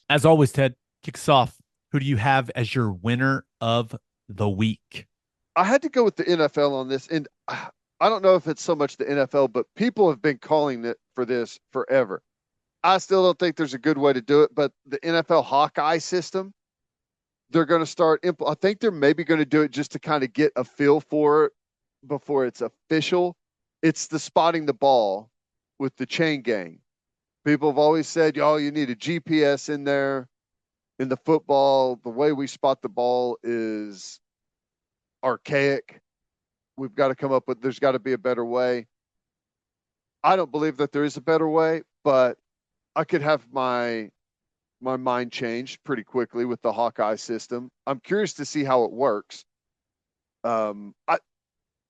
As always, Ted, kick us off. Who do you have as your winner of the week? I had to go with the NFL on this, and I don't know if it's so much the NFL, but people have been calling it for this forever. I still don't think there's a good way to do it, but the NFL Hawkeye system, they're going to start. I think they're maybe going to do it just to kind of get a feel for it before it's official. It's the spotting the ball with the chain gang. People have always said, "Oh, you need a GPS in there." In the football, the way we spot the ball is archaic. We've got to come up with, there's got to be a better way. I don't believe that there is a better way, but I could have my mind changed pretty quickly with the Hawkeye system. I'm curious to see how it works. I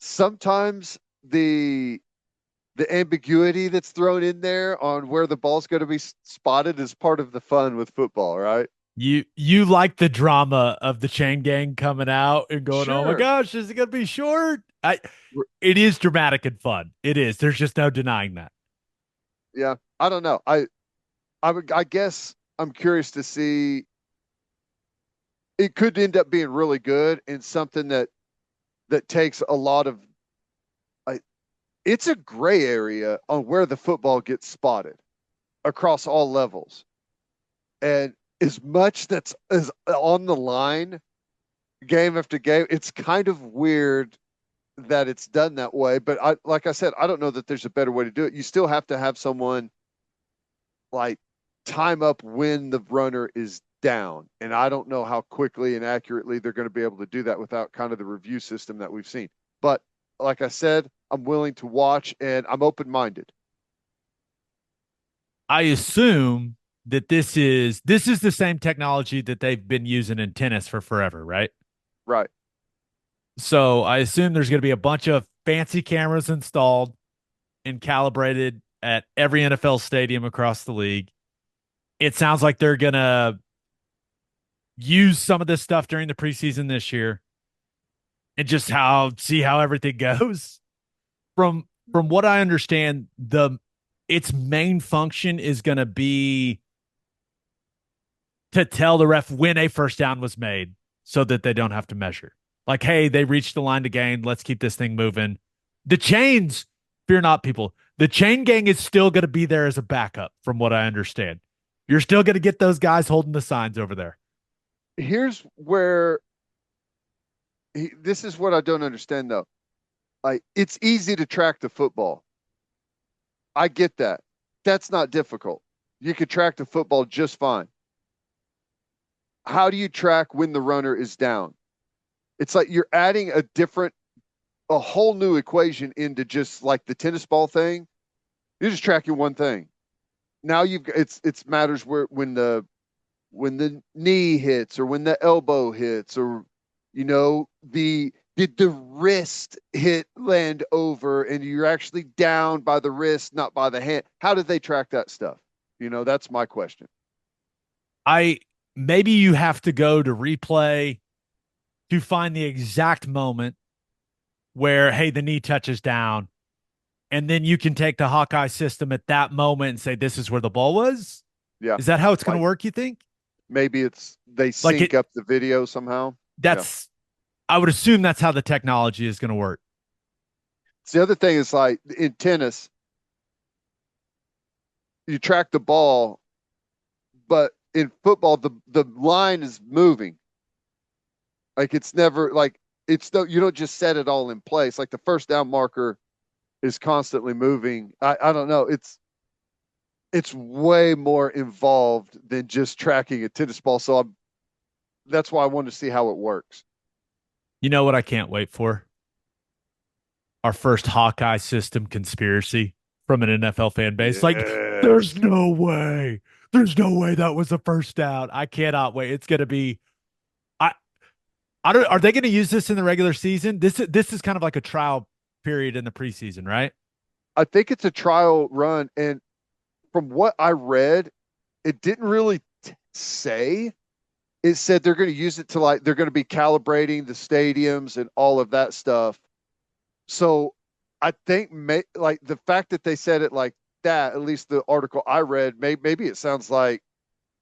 sometimes the ambiguity that's thrown in there on where the ball's going to be spotted is part of the fun with football, right? You like the drama of the chain gang coming out and going, "Oh my Sure. gosh, is it gonna be short?" It is dramatic and fun. It is. There's just no denying that. Yeah. I don't know. I guess I'm curious to see. It could end up being really good and something that takes a lot of. I, it's a gray area on where the football gets spotted across all levels, and as much that's is on the line game after game, it's kind of weird that it's done that way. But like I said, I don't know that there's a better way to do it. You still have to have someone like time up when the runner is down. And I don't know how quickly and accurately they're going to be able to do that without kind of the review system that we've seen. But like I said, I'm willing to watch and I'm open minded. I assume that this is the same technology that they've been using in tennis for forever, right? Right. So I assume there's going to be a bunch of fancy cameras installed and calibrated at every NFL stadium across the league. It sounds like they're going to use some of this stuff during the preseason this year and just how see how everything goes. From what I understand, the its main function is going to be to tell the ref when a first down was made so that they don't have to measure. Like, hey, they reached the line to gain. Let's keep this thing moving. The chains, fear not, people. The chain gang is still going to be there as a backup, from what I understand. You're still going to get those guys holding the signs over there. Here's where this is what I don't understand though. Like it's easy to track the football. I get that. That's not difficult. You could track the football just fine. How do you track when the runner is down? It's like you're adding a whole new equation into just like the tennis ball thing. You're just tracking one thing. Now it's matters where when the knee hits or when the elbow hits or you know the did the wrist hit land over and you're actually down by the wrist, not by the hand. How did they track that stuff? That's my question. I maybe you have to go to replay to find the exact moment where hey the knee touches down, and then you can take the Hawkeye system at that moment and say this is where the ball was. Yeah. Is that how it's going to Like work? You think? maybe it's they Like sync it? up the video somehow. Yeah. That's I would assume that's how the technology is going to work. So the other thing is like in tennis, you track the ball, but in football, the line is moving. Like it's never like it's no you don't just set it all in place. Like the first down marker is constantly moving. I don't know. It's way more involved than just tracking a tennis ball. So that's why I wanted to see how it works. You know what I can't wait for? Our first Hawkeye system conspiracy from an NFL fan base. Like, there's Yes. no way. There's no way that was a first down. I cannot wait. It's going to be. I. I don't. Are they going to use this in the regular season? This is kind of like a trial period in the preseason, right? I think it's a trial run. And from what I read, it didn't really say. It said they're going to use it to like, they're going to be calibrating the stadiums and all of that stuff. So I think like the fact that they said it like that, at least the article I read, maybe it sounds like,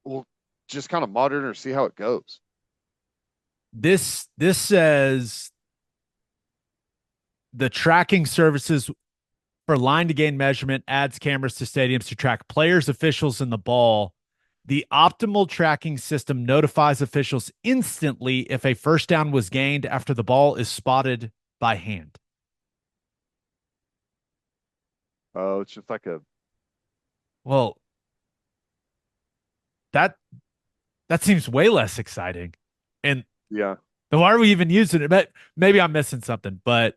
well, just kind of monitor and see how it goes. This says the tracking services for line to gain measurement adds cameras to stadiums to track players, officials, and the ball. The optimal tracking system notifies officials instantly if a first down was gained after the ball is spotted by hand. Oh, it's just like a Well, that that seems way less exciting. And yeah. why are we even using it? But maybe I'm missing something. But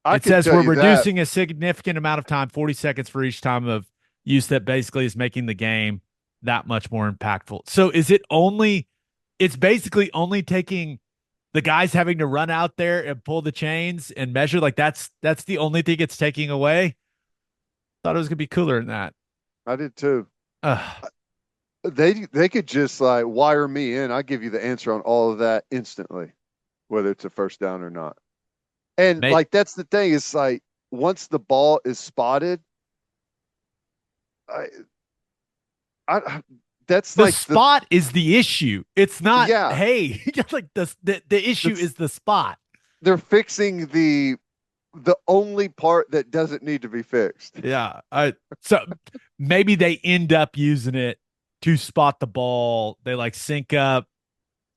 I it can says tell we're you that. reducing a significant amount of time, 40 seconds for each time of use that basically is making the game that much more impactful. So is it only, it's basically only taking the guys having to run out there and pull the chains and measure, like that's the only thing it's taking away. Thought it was gonna be cooler than that. I did too. Uh, They could just like wire me in. I give you the answer on all of that instantly, whether it's a first down or not. And Mate, like that's the thing is like once the ball is spotted, I, I that's the like the spot is the issue. It's not, yeah, hey, like the issue that's is the spot. they're fixing the only part that doesn't need to be fixed. Yeah. So maybe they end up using it to spot the ball. They like sync up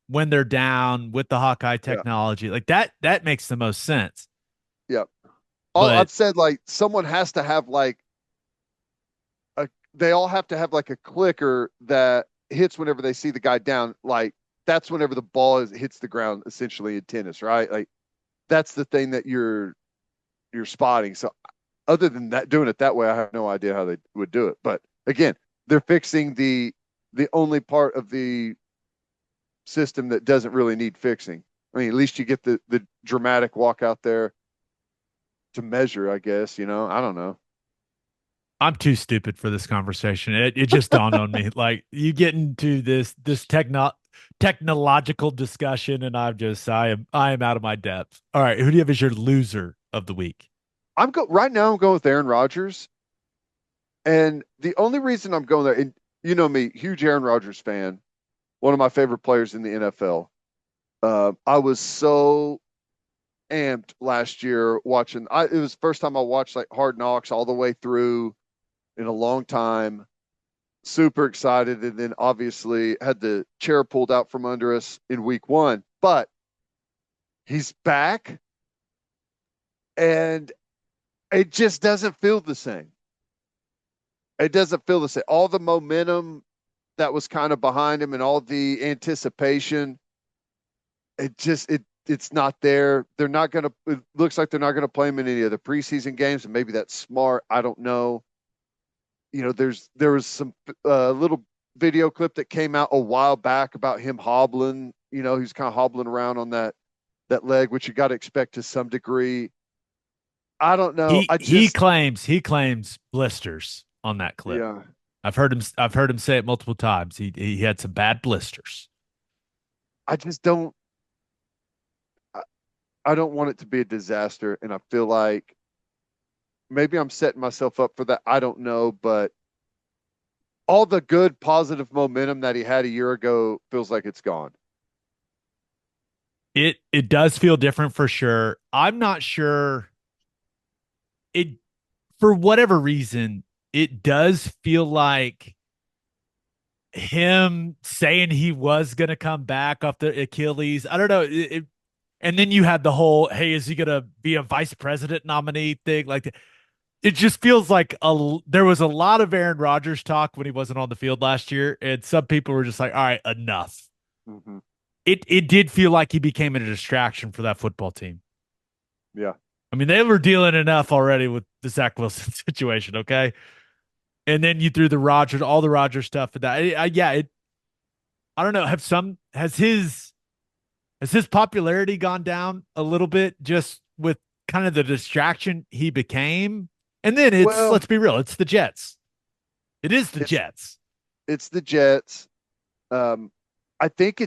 when they're down with the Hawkeye Yeah, technology. Like that makes the most sense. yeah. All But I've said like someone has to have like a they all have to have like a clicker that hits whenever they see the guy down. Like that's whenever the ball hits the ground essentially in tennis, right? Like that's the thing that you're spotting. So other than that, doing it that way, I have no idea how they would do it. But again, they're fixing the only part of the system that doesn't really need fixing. I mean, at least you get the dramatic walk out there to measure, I guess, I don't know. I'm too stupid for this conversation. It just dawned on me. Like you get into this technological discussion, and I am out of my depth. All right, who do you have as your loser of the week? Right now I'm going with Aaron Rodgers. And the only reason I'm going there, and you know me, huge Aaron Rodgers fan, one of my favorite players in the NFL. I was so amped last year watching. It was the first time I watched like Hard Knocks all the way through in a long time. Super excited, and then obviously had the chair pulled out from under us in week one. But he's back, and it just doesn't feel the same. It doesn't feel the same. All the momentum that was kind of behind him and all the anticipation, it's not there. They're not gonna. It looks like they're not gonna play him in any of the preseason games, and maybe that's smart. I don't know. There was some little video clip that came out a while back about him hobbling. He's kind of hobbling around on that leg, which you got to expect to some degree. I don't know. He he claims blisters on that clip. Yeah, I've heard him say it multiple times. He had some bad blisters. I just don't. I, I don't want it to be a disaster, and I feel like maybe I'm setting myself up for that. I don't know, but all the good, positive momentum that he had a year ago feels like it's gone. It does feel different for sure. I'm not sure it for whatever reason, it does feel like him saying he was going to come back off the Achilles. I don't know. And then you had the whole, hey, is he going to be a vice president nominee thing? Like, it just feels like there was a lot of Aaron Rodgers talk when he wasn't on the field last year. And some people were just like, all right, enough. Mm-hmm. It did feel like he became a distraction for that football team. Yeah. I mean, they were dealing enough already with the Zach Wilson situation, okay? And then you threw all the Rodgers stuff for that. Yeah, I don't know. Has his popularity gone down a little bit just with kind of the distraction he became? And then Well, let's be real, it's the Jets. It is the it's Jets. it's the Jets. Um, I think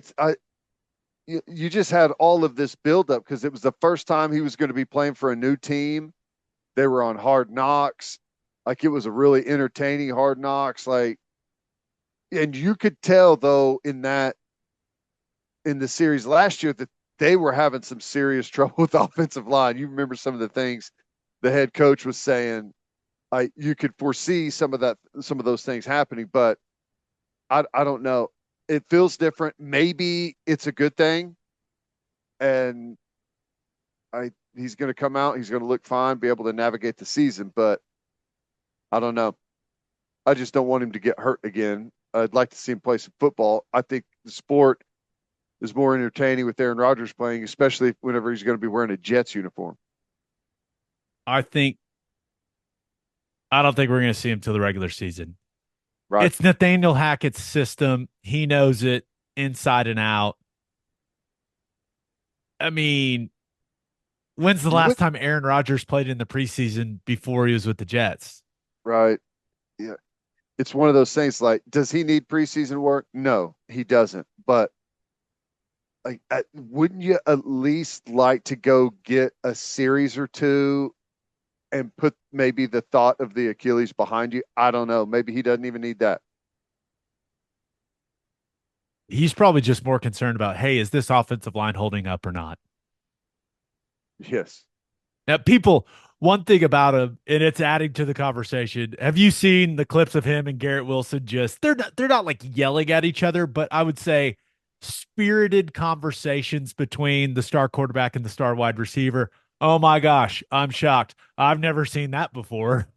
you just had all of this buildup because it was the first time he was going to be playing for a new team. They were on Hard Knocks. Like it was a really entertaining Hard Knocks. Like, and you could tell though in the series last year that they were having some serious trouble with the offensive line. You remember some of the things the head coach was saying. You could foresee some of those things happening, but I don't know. It feels different. Maybe it's a good thing, and I he's going to come out. He's going to look fine, be able to navigate the season. But I don't know. I just don't want him to get hurt again. I'd like to see him play some football. I think the sport is more entertaining with Aaron Rodgers playing, especially whenever he's going to be wearing a Jets uniform. I think I don't think we're going to see him till the regular season. Right. It's Nathaniel Hackett's system. He knows it inside and out. I mean, when's the You last would time Aaron Rodgers played in the preseason before he was with the Jets? right. Yeah. It's one of those things like, does he need preseason work? No, he doesn't. But like, wouldn't you at least like to go get a series or two and put maybe the thought of the Achilles behind you? I don't know. Maybe he doesn't even need that. He's probably just more concerned about, hey, is this offensive line holding up or not? Yes. Now, people, one thing about him, and it's adding to the conversation. Have you seen the clips of him and Garrett Wilson? Just they're not like yelling at each other, but I would say spirited conversations between the star quarterback and the star wide receiver. Oh my gosh, I'm shocked. I've never seen that before.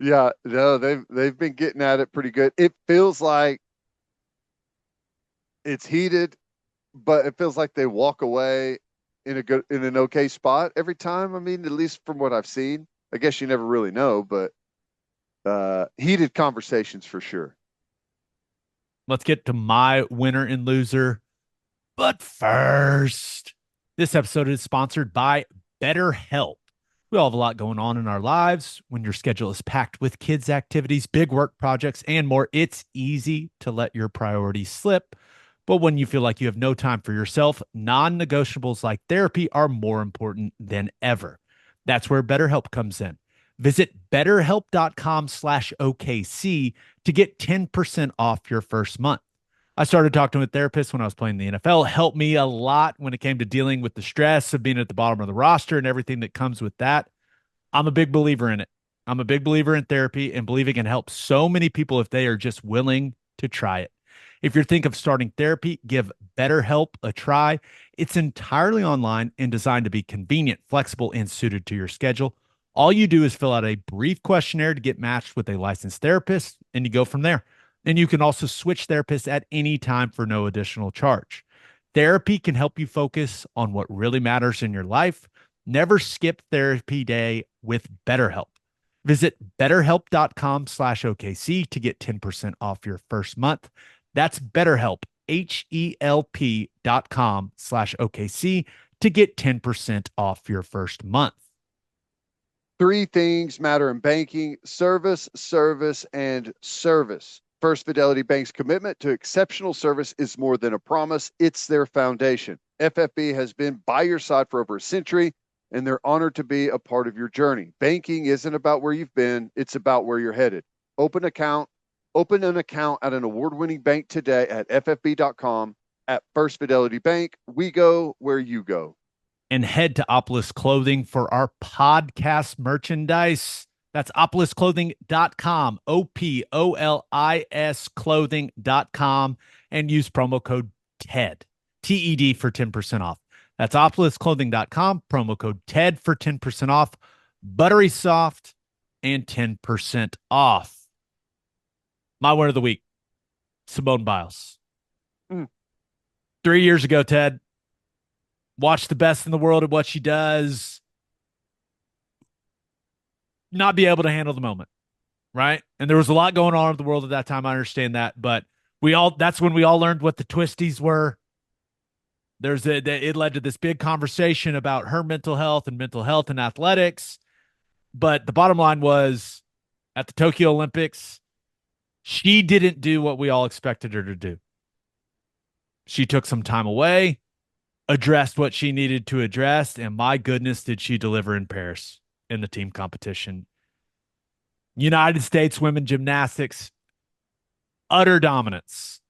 Yeah, no, they've been getting at it pretty good. It feels like it's heated, but it feels like they walk away in an okay spot every time. I mean, at least from what I've seen. I guess you never really know, but heated conversations for sure. Let's get to my winner and loser. But first, this episode is sponsored by BetterHelp. We all have a lot going on in our lives. When your schedule is packed with kids' activities, big work projects, and more, it's easy to let your priorities slip. But when you feel like you have no time for yourself, non negotiables like therapy are more important than ever. That's where BetterHelp comes in. Visit betterhelp.com/OKC to get 10% off your first month. I started talking to a therapist when I was playing in the NFL. Helped me a lot when it came to dealing with the stress of being at the bottom of the roster and everything that comes with that. I'm a big believer in it. I'm a big believer in therapy and believe it can help so many people if they are just willing to try it. If you're thinking of starting therapy, give BetterHelp a try. It's entirely online and designed to be convenient, flexible, and suited to your schedule. All you do is fill out a brief questionnaire to get matched with a licensed therapist, and you go from there. And you can also switch therapists at any time for no additional charge. Therapy can help you focus on what really matters in your life. Never skip therapy day with BetterHelp. Visit betterhelp.com/OKC to get 10% off your first month. That's BetterHelp, HELP.com/OKC to get 10% off your first month. Three things matter in banking: service, service, and service. First Fidelity Bank's commitment to exceptional service is more than a promise, it's their foundation. FFB has been by your side for over a century, and they're honored to be a part of your journey. Banking isn't about where you've been, it's about where you're headed. Open an account at an award-winning bank today at ffb.com. At First Fidelity Bank, we go where you go. And head to Opolis Clothing for our podcast merchandise. That's opolisclothing.com, OPOLIS clothing.com, and use promo code TED, TED for 10% off. That's opolisclothing.com, promo code TED for 10% off. Buttery soft and 10% off. My winner of the week, Simone Biles. 3 years ago, Ted, watch the best in the world at what she does, not be able to handle the moment, right? And there was a lot going on in the world at that time. I understand that, but that's when we all learned what the twisties were. It led to this big conversation about her mental health and athletics. But the bottom line was at the Tokyo Olympics, she didn't do what we all expected her to do. She took some time away, addressed what she needed to address, and my goodness, did she deliver in Paris in the team competition. United States women gymnastics, utter dominance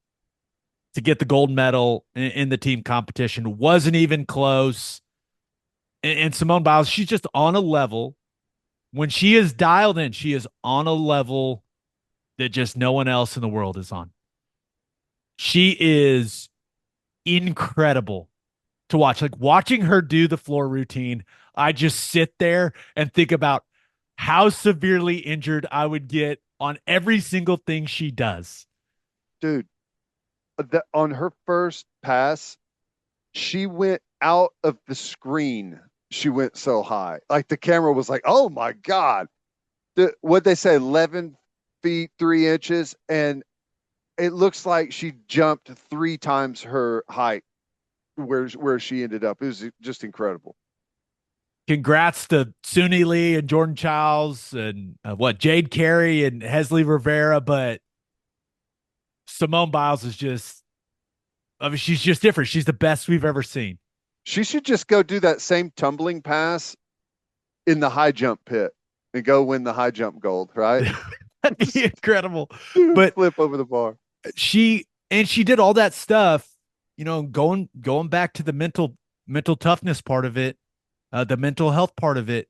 to get the gold medal in the team competition. Wasn't even close. And Simone Biles, she's just on a level. When she is dialed in, she is on a level that just no one else in the world is on. She is incredible to watch. Like watching her do the floor routine, I just sit there and think about how severely injured I would get on every single thing she does. Dude, on her first pass, she went out of the screen. She went so high. Like the camera was like, oh my God. What'd they say? 11 feet, 3 inches. And it looks like she jumped 3 times her height where she ended up. It was just incredible. Congrats to Suni Lee and Jordan Childs and Jade Carey and Hesley Rivera, but Simone Biles is just, I mean, she's just different. She's the best we've ever seen. She should just go do that same tumbling pass in the high jump pit and go win the high jump gold, right? That'd be Just incredible. But flip over the bar. she did all that stuff, going back to the mental toughness part of it, the mental health part of it.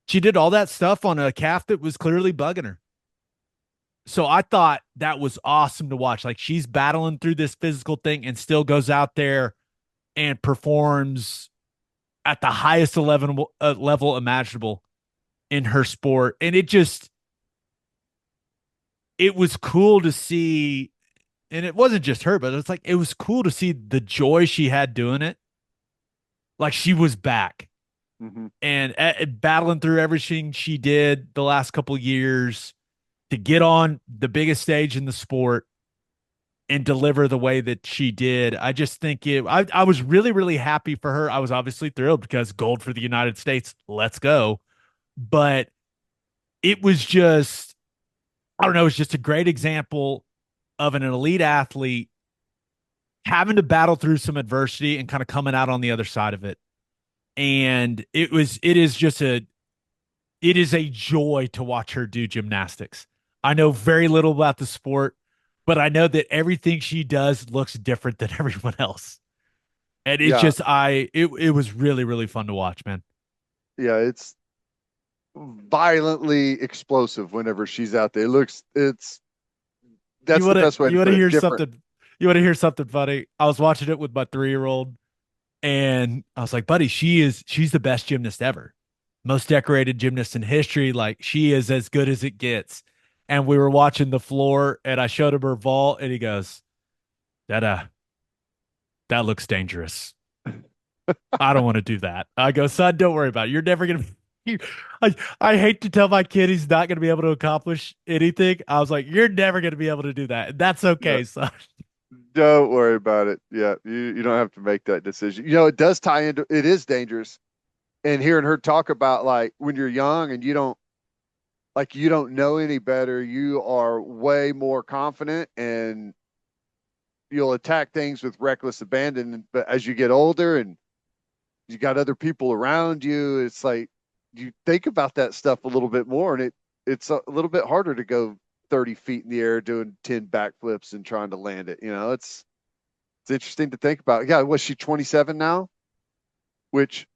She did all that stuff on a calf that was clearly bugging her. So I thought that was awesome to watch. Like she's battling through this physical thing and still goes out there and performs at the highest level imaginable in her sport. And it was cool to see. And it wasn't just her, but it's like, it was cool to see the joy she had doing it. Like she was back Mm-hmm. and battling through everything she did the last couple years to get on the biggest stage in the sport and deliver the way that she did. I just think I was really, really happy for her. I was obviously thrilled because gold for the United States. Let's go. But it was just, I don't know, it's just a great example of an elite athlete having to battle through some adversity and kind of coming out on the other side of it. And it is a joy to watch her do gymnastics. I know very little about the sport, but I know that everything she does looks different than everyone else. And it's Yeah. just it was really, really fun to watch, man. Yeah. It's violently explosive whenever she's out there. You That's the wanna best way to you wanna put it. hear Different. something you wanna hear something funny? I was watching it with my 3-year-old and I was like, buddy, she's the best gymnast ever. Most decorated gymnast in history. Like she is as good as it gets. And we were watching the floor and I showed him her vault and he goes, That that looks dangerous. I don't want to do that. I go, son, don't worry about it. You're never gonna be I hate to tell my kid he's not gonna be able to accomplish anything. I was like, you're never gonna be able to do that. That's No, okay, son. don't worry about it. Yeah. You don't have to make that decision. It does tie into it is dangerous. And hearing her talk about like when you're young and you don't know any better, you are way more confident and you'll attack things with reckless abandon. But as you get older and you got other people around you, it's like you think about that stuff a little bit more, and it's a little bit harder to go 30 feet in the air doing 10 backflips and trying to land it. It's interesting to think about. Yeah, was she 27 now, which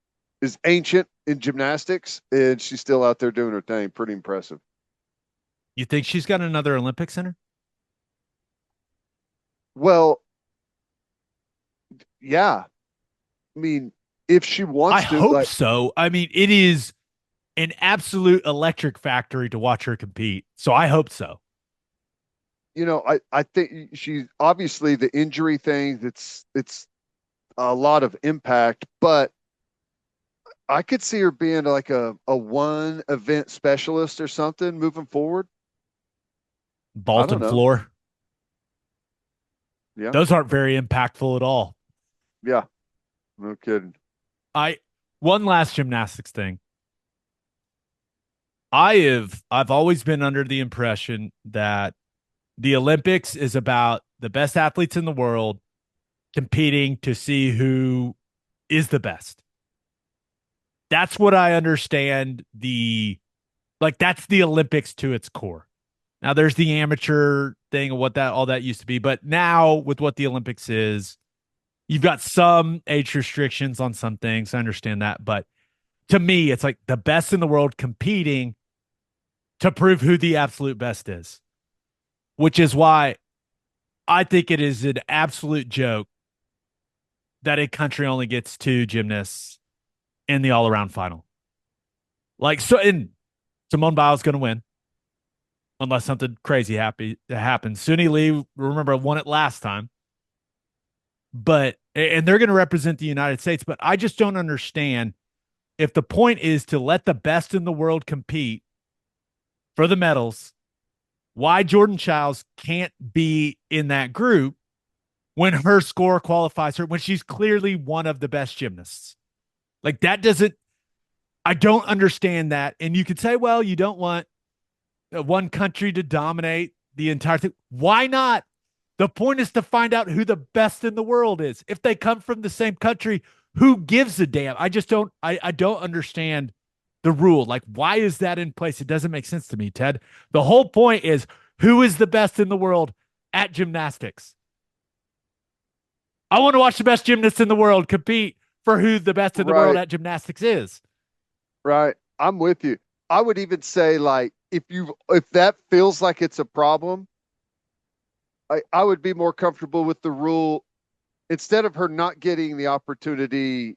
is ancient in gymnastics, and she's still out there doing her thing. Pretty impressive. You think she's got another Olympics in her? Well, yeah. I mean, if she I wants to, hope like, so. I mean, it is an absolute electric factory to watch her compete. So I hope so. I think she's obviously the injury thing. It's a lot of impact, but I could see her being like a one event specialist or something moving forward. I don't Vault know. floor. Yeah, Those aren't very impactful at all. yeah, no kidding. I One last gymnastics thing. I've always been under the impression that the Olympics is about the best athletes in the world competing to see who is the best. That's what I understand that's the Olympics to its core. Now there's the amateur thing of what that all that used to be. But now with what the Olympics is, you've got some age restrictions on some things. I understand that, but to me, it's like the best in the world competing to prove who the absolute best is, which is why I think it is an absolute joke that a country only gets two gymnasts in the all around final. Like, so, and Simone Biles is going to win unless something crazy happens. Suni Lee, remember, won it last time, but, and they're going to represent the United States, but I just don't understand if the point is to let the best in the world compete for the medals, why Jordan Childs can't be in that group when her score qualifies her, when she's clearly one of the best gymnasts. Like that doesn't, I don't understand that. And you could say, well, you don't want one country to dominate the entire thing. Why not? The point is to find out who the best in the world is. If they come from the same country, who gives a damn? I just don't, I don't understand the rule. Like, why is that in place? It doesn't make sense to me, Ted. The whole point is who is the best in the world at gymnastics? I want to watch the best gymnasts in the world compete for who the best in the world Right, at gymnastics is. right. I'm with you. I would even say like if that feels like it's a problem, I would be more comfortable with the rule instead of her not getting the opportunity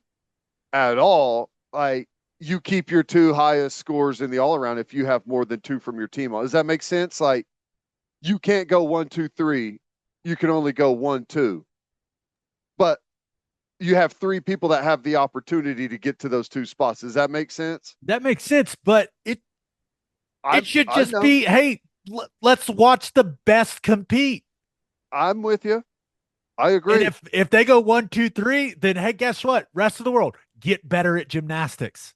at all. Like you keep your two highest scores in the all around if you have more than two from your team. Does that make sense? Like you can't go one, two, three. You can only go one, two. But you have three people that have the opportunity to get to those two spots. Does that make sense? That makes sense, but it should I just know. be, hey, let's watch the best compete. I'm with you. I And agree. if they go one, two, three, then hey, guess what? Rest of the world, get better at gymnastics.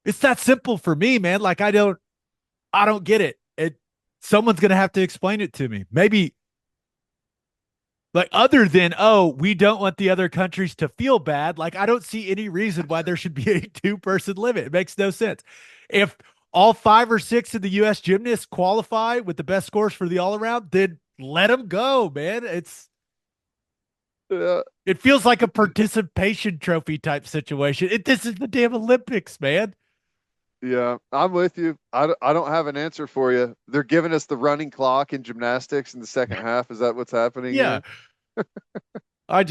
It's that simple for me, man. Like I don't get it. Someone's gonna have to explain it to me. Maybe like other than, oh, we don't want the other countries to feel bad. Like I don't see any reason why there should be a two-person limit. It makes no sense. If all five or six of the US gymnasts qualify with the best scores for the all around, then let them go, man. Uh, It feels like a participation trophy type situation. This is the damn Olympics, man. yeah, I'm with you. I don't have an answer for you. They're giving us the running clock in gymnastics in the second half. Is that what's happening Yeah. here? I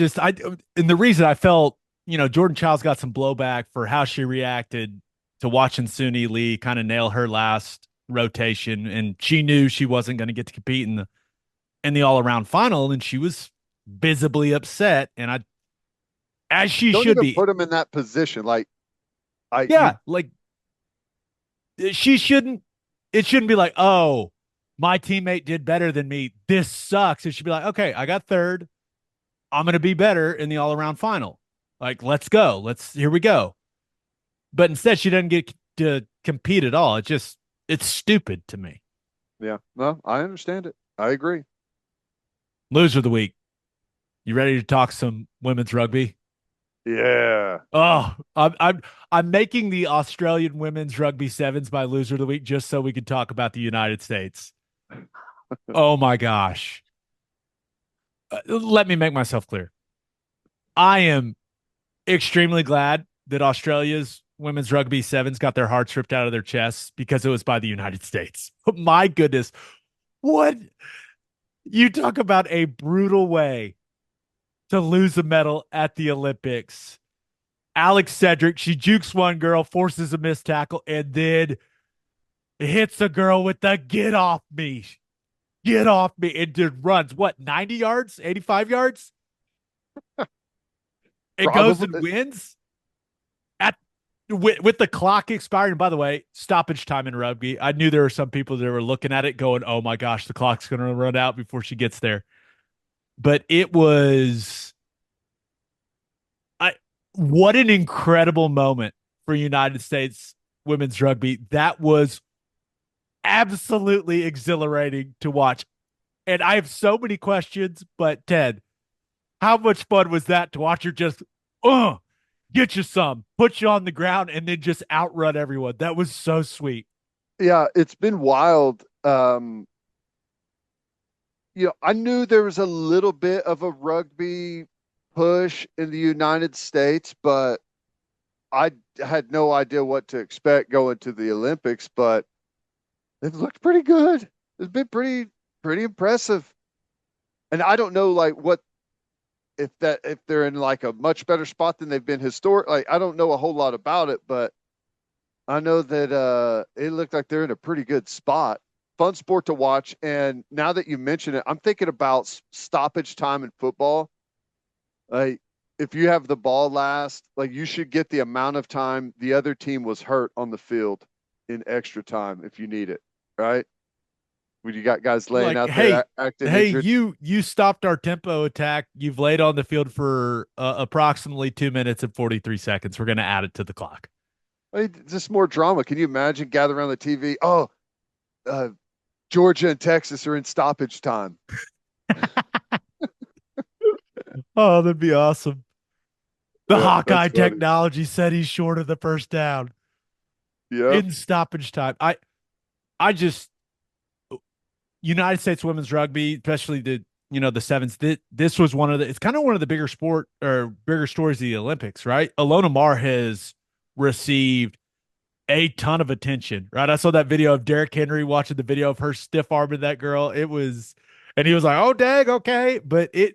and the reason I felt, Jordan Childs got some blowback for how she reacted to watching Suni Lee kind of nail her last rotation, and she knew she wasn't going to get to compete in the all around final, and she was visibly upset, and as she Don't should even be. put them in that position. Like I you Yeah, like she shouldn't. It shouldn't be like, oh, my teammate did better than me. This sucks. It should be like, okay, I got third. I'm going to be better in the all around final. Like, let's go. Here we go. But instead, she doesn't get to compete at all. It's stupid to me. yeah, no, I understand it. I agree. Loser of the week. You ready to talk some women's rugby? Yeah. Oh, I'm making the Australian women's rugby sevens my loser of the week just so we can talk about the United States. Oh my gosh. Let me make myself clear. I am extremely glad that Australia's women's rugby sevens got their hearts ripped out of their chests because it was by the United States. My goodness. What you talk about a brutal way to lose a medal at the Olympics. Alex Cedric, she jukes one girl, forces a missed tackle, and then hits a girl with the get off me, and just runs what 90 yards, 85 yards, and goes and Probably. wins at with the clock expiring. And by the way, stoppage time in rugby. I knew there were some people that were looking at it going, "Oh my gosh, the clock's going to run out before she gets there." But it was I what an incredible moment for United States women's rugby. That was absolutely exhilarating to watch. And I have so many questions, but Ted, how much fun was that to watch her just get you some, put you on the ground, and then just outrun everyone? That was so sweet. Yeah, it's been wild. I knew there was a little bit of a rugby push in the United States, but I had no idea what to expect going to the Olympics, but they've looked pretty good. It's been pretty impressive. And I don't know like what if they're in like a much better spot than they've been historic. Like I don't know a whole lot about it, but I know that it looked like they're in a pretty good spot. Fun sport to watch. And now that you mention it, I'm thinking about stoppage time in football. Like if you have the ball last, like you should get the amount of time the other team was hurt on the field in extra time if you need it, right? When you got guys laying Like, out there hey, acting hey, injured. you stopped our tempo attack. You've laid on the field for approximately 2 minutes and 43 seconds. We're going to add it to the clock. Like, just more drama. Can you imagine gather around the TV? Oh, uh, Georgia and Texas are in stoppage time. Oh, that'd be awesome. The Yeah, Hawkeye that's funny. technology said he's short of the first down Yep. in stoppage time. I just United States women's rugby, especially the sevens. This was one of the. It's kind of one of the bigger sport or bigger stories of the Olympics, right? Ilona Maher has received a ton of attention, right? I saw that video of Derrick Henry watching the video of her stiff arming that girl. It was, and he was like, "Oh, dang, okay," but it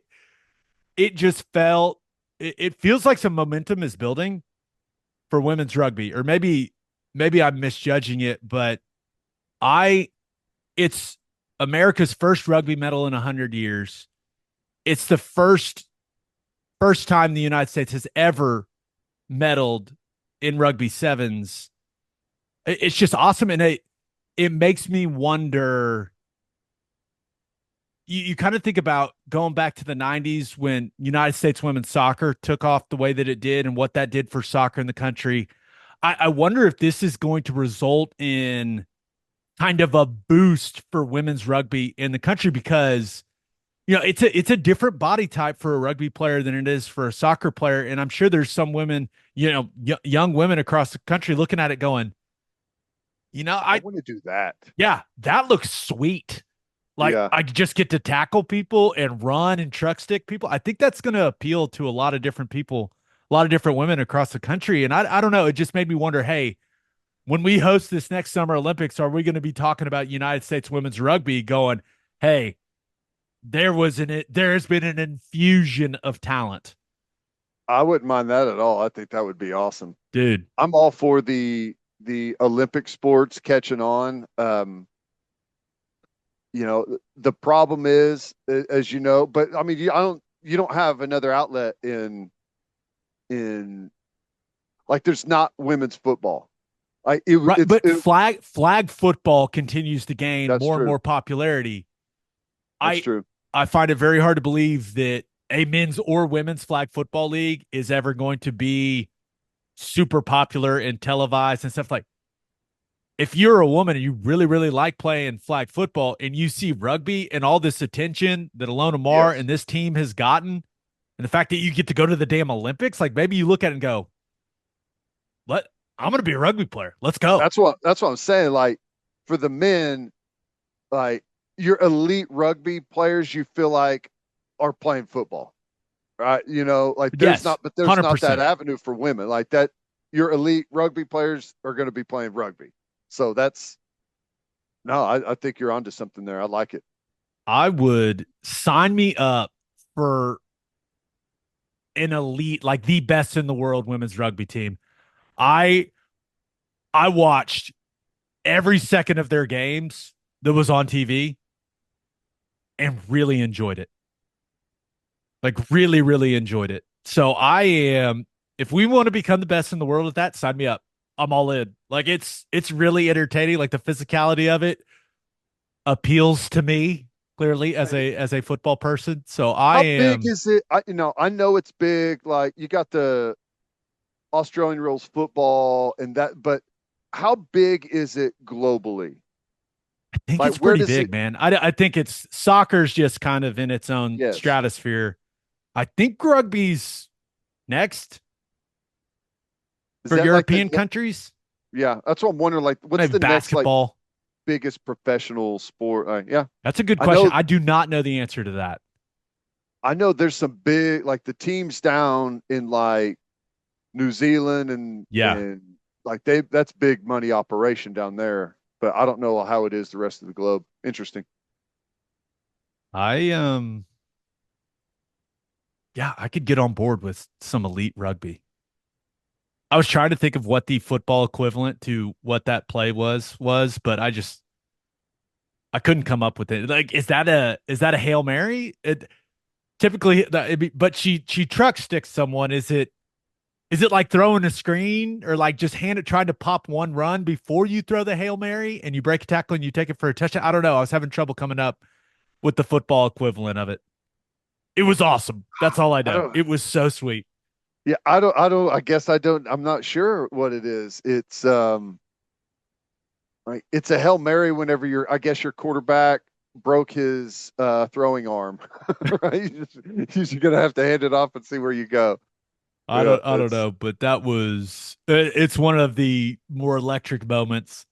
just felt. It feels like some momentum is building for women's rugby, or maybe I'm misjudging it, but I it's America's first rugby medal in 100 years. It's the first time the United States has ever medaled in rugby sevens. It's just awesome, and it makes me wonder. You kind of think about going back to the 90s when United States women's soccer took off the way that it did and what that did for soccer in the country. I wonder if this is going to result in kind of a boost for women's rugby in the country because it's a different body type for a rugby player than it is for a soccer player, and I'm sure there's some women, young women across the country looking at it going, I I want to do that. yeah, that looks sweet. Like Yeah. I just get to tackle people and run and truck stick people. I think that's going to appeal to a lot of different people, a lot of different women across the country. And I don't know. It just made me wonder, hey, when we host this next Summer Olympics, are we going to be talking about United States women's rugby going, hey, there has been an infusion of talent, I wouldn't mind that at all. I think that would be awesome. dude. I'm all for the Olympic sports catching on. The problem is, as you know, but I mean, you don't have another outlet in like there's not women's football. Like Right, it's but flag football continues to gain that's more and true. more popularity. That's I true. I find it very hard to believe that a men's or women's flag football league is ever going to be super popular and televised and stuff like. If you're a woman and you really, really like playing flag football and you see rugby and all this attention that Ilona Maher Yes. and this team has gotten, and the fact that you get to go to the damn Olympics, like maybe you look at it and go, "Let I'm going to be a rugby player. Let's go." That's what I'm saying. Like for the men, like your elite rugby players, you feel like are playing football, right? Like Yes, there's not that 100%. avenue for women. Like that, your elite rugby players are going to be playing rugby. So that's no, I think you're onto something there. I like it. I would sign me up for an elite, like the best in the world women's rugby team. I I watched every second of their games that was on TV and really enjoyed it. Like really, really enjoyed it. So I am if we want to become the best in the world at that, sign me up. I'm all in. Like it's really entertaining. Like the physicality of it appeals to me clearly as a football person. So I How big am is it? I know it's big. Like you got the Australian rules football and that, but how big is it globally? I think Like it's where pretty does big, it? man. I think it's soccer's just kind of in its own Yes. stratosphere. I think rugby's next Is for that like European countries. yeah, that's what I'm wondering. Like, what's Maybe the next like basketball. biggest professional sport? Yeah, That's a good I question. know. I do not know the answer to that. I know there's some big, like the teams down in like New Zealand Yeah. and like that's big money operation down there. But I don't know how it is the rest of the globe. Interesting. I yeah, I could get on board with some elite rugby. I was trying to think of what the football equivalent to what that play was, but I couldn't come up with it. Like, is that a Hail Mary? Typically but she truck sticks someone. Is it like throwing a screen or like just trying to pop one run before you throw the Hail Mary and you break a tackle and you take it for a touchdown? I don't know. I was having trouble coming up with the football equivalent of it. It was awesome. That's all I I know. don't. It was so sweet. Yeah, I don't. I don't. I guess I don't. I'm not sure what it is. It's like it's a Hail Mary whenever I guess your quarterback broke his throwing arm, right? You're just gonna have to hand it off and see where you go. I Yeah, don't I don't that's know, but that was it's one of the more electric moments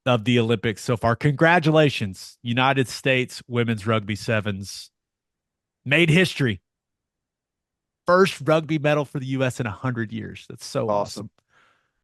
of the Olympics so far. Congratulations, United States women's rugby sevens made history. First rugby medal for the U.S. in 100 years. That's so awesome. awesome.